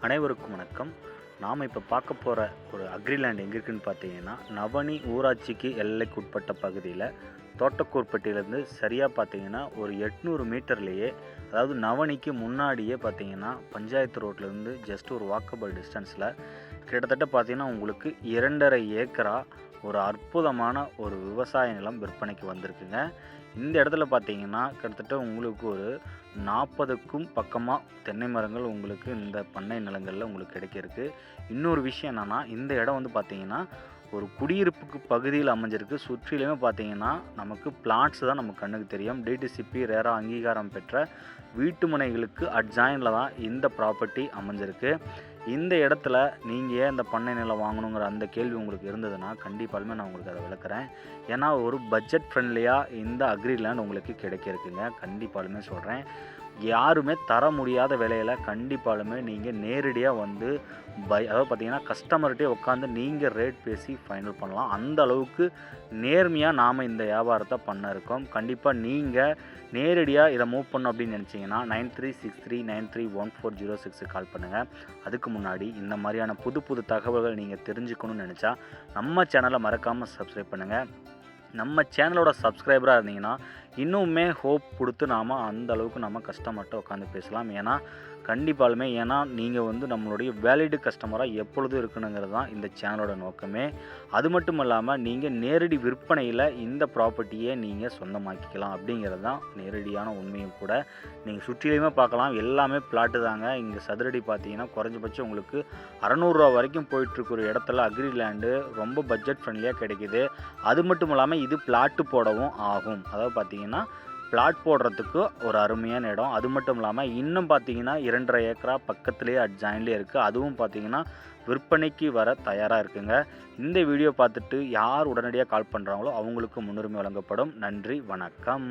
அனைவருக்கும் வணக்கம். நாம் இப்போ பார்க்க போகிற ஒரு அக்ரிலேண்ட் எங்கே இருக்குதுன்னு பார்த்தீங்கன்னா, நவனி ஊராட்சிக்கு எல்லைக்குட்பட்ட பகுதியில் தோட்டக்கூர்பட்டியிலேருந்து சரியாக பார்த்தீங்கன்னா ஒரு 800 மீட்டர்லேயே, அதாவது நவனிக்கு முன்னாடியே பார்த்தீங்கன்னா பஞ்சாயத்து ரோட்லேருந்து ஜஸ்ட் ஒரு வாக்கபிள் டிஸ்டன்ஸில் கிட்டத்தட்ட பார்த்தீங்கன்னா உங்களுக்கு 2.5 ஏக்கரா ஒரு அற்புதமான ஒரு விவசாய நிலம் விற்பனைக்கு வந்திருக்குங்க. இந்த இடத்துல பார்த்தீங்கன்னா கிட்டத்தட்ட உங்களுக்கு ஒரு 40க்கும் பக்கமாக தென்னை மரங்கள் உங்களுக்கு இந்த பண்ணை நிலங்களில் உங்களுக்கு கிடைக்கிருக்கு. இன்னொரு விஷயம் என்னென்னா, இந்த இடம் வந்து பார்த்தீங்கன்னா ஒரு குடியிருப்புக்கு பகுதியில் அமைஞ்சிருக்கு. சுற்றிலுமே பார்த்தீங்கன்னா நமக்கு பிளாட்ஸ் தான் நம்ம கண்ணுக்கு தெரியும். டிடிசிபி ரேரா அங்கீகாரம் பெற்ற வீட்டு மனைகளுக்கு அட்ஜாயினில் தான் இந்த ப்ராப்பர்ட்டி அமைஞ்சிருக்கு. இந்த இடத்துல நீங்கள் ஏன் இந்த பண்ணை நிலம் வாங்கணுங்கிற அந்த கேள்வி உங்களுக்கு இருந்ததுன்னா, கண்டிப்பாலுமே நான் உங்களுக்கு அதை விளக்குறேன். ஏன்னா ஒரு பட்ஜெட் ஃப்ரெண்ட்லியாக இந்த அக்ரிலேண்ட் உங்களுக்கு கிடைக்கிருக்குங்க. கண்டிப்பாலுமே சொல்கிறேன். யாருமே தர முடியாத விலையில் கண்டிப்பாலுமே நீங்கள் நேரடியாக வந்து அதாவது பார்த்தீங்கன்னா கஸ்டமர்கிட்டே உட்காந்து நீங்கள் ரேட் பேசி ஃபைனல் பண்ணலாம். அந்த அளவுக்கு நேர்மையாக நாம் இந்த வியாபாரத்தை பண்ண இருக்கோம். கண்டிப்பாக நீங்கள் நேரடியாக இதை மூவ் பண்ணணும் அப்படின்னு நினச்சிங்கன்னா 9363931406 கால் பண்ணுங்கள். அதுக்கு முன்னாடி இந்த மாதிரியான புது புது தகவல்கள் நீங்கள் தெரிஞ்சுக்கணும்னு நினச்சா நம்ம சேனலை மறக்காமல் சப்ஸ்கிரைப் பண்ணுங்கள். நம்ம சேனலோட சப்ஸ்கிரைபராக இருந்தீங்கன்னா இன்னுமே ஹோப் கொடுத்து நாம் அந்த அளவுக்கு நம்ம கஸ்டமர்கிட்ட உட்காந்து பேசலாம். ஏன்னா நீங்கள் வந்து நம்மளுடைய வேலிடு கஸ்டமராக எப்பொழுதும் இருக்கணுங்கிறது தான் இந்த சேனலோட நோக்கமே. அது மட்டும் இல்லாமல் நீங்கள் நேரடி விற்பனையில் இந்த ப்ராப்பர்ட்டியை நீங்கள் சொந்தமாக்கிக்கலாம் அப்படிங்கிறது தான் நேரடியான உண்மையும் கூட. நீங்கள் சுற்றிலையுமே பார்க்கலாம், எல்லாமே பிளாட்டு தாங்க. இங்கே சதுரடி பார்த்தீங்கன்னா குறைஞ்சபட்சம் உங்களுக்கு 600 ரூபா வரைக்கும் போயிட்டுருக்கு ஒரு இடத்துல அக்ரிலேண்டு ரொம்ப பட்ஜெட் ஃப்ரெண்ட்லியாக கிடைக்கிது. அது மட்டும் இல்லாமல் இது பிளாட்டு போடவும் ஆகும். அதாவது பார்த்தீங்கன்னா பிளாட் போடுறதுக்கு ஒரு அருமையான இடம். அது மட்டும் இல்லாமல் இன்னும் பார்த்தீங்கன்னா 2.5 ஏக்கரா பக்கத்துலேயே அட்ஜாயின்லேயே இருக்குது. அதுவும் பார்த்தீங்கன்னா விற்பனைக்கு வர தயாராக இருக்குங்க. இந்த வீடியோ பார்த்துட்டு யார் உடனடியாக கால் பண்ணுறாங்களோ அவங்களுக்கு முன்னுரிமை வழங்கப்படும். நன்றி, வணக்கம்.